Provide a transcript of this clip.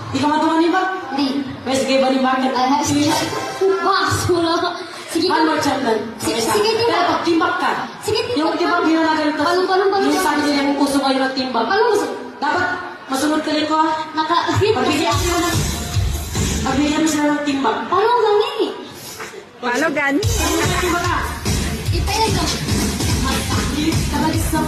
Di ka matulungan Di. Pwes, sige, balibagan. Ay, sige. Pupas mo na. Sige. One more time lang. Sige, Isa. sige, timbang. Pero pag timbang ka, Sige, yung timbang. timbang ginanagan ito, Balong. yung sabi nila yung puso kayo ng timbang. Balong. Dapat, masunod ka rin ko. Naka-hit. Pagbigyan mo sila ng timbang. Balong gani. Paano gani? Timbang ka. Ipego. Kabalik sa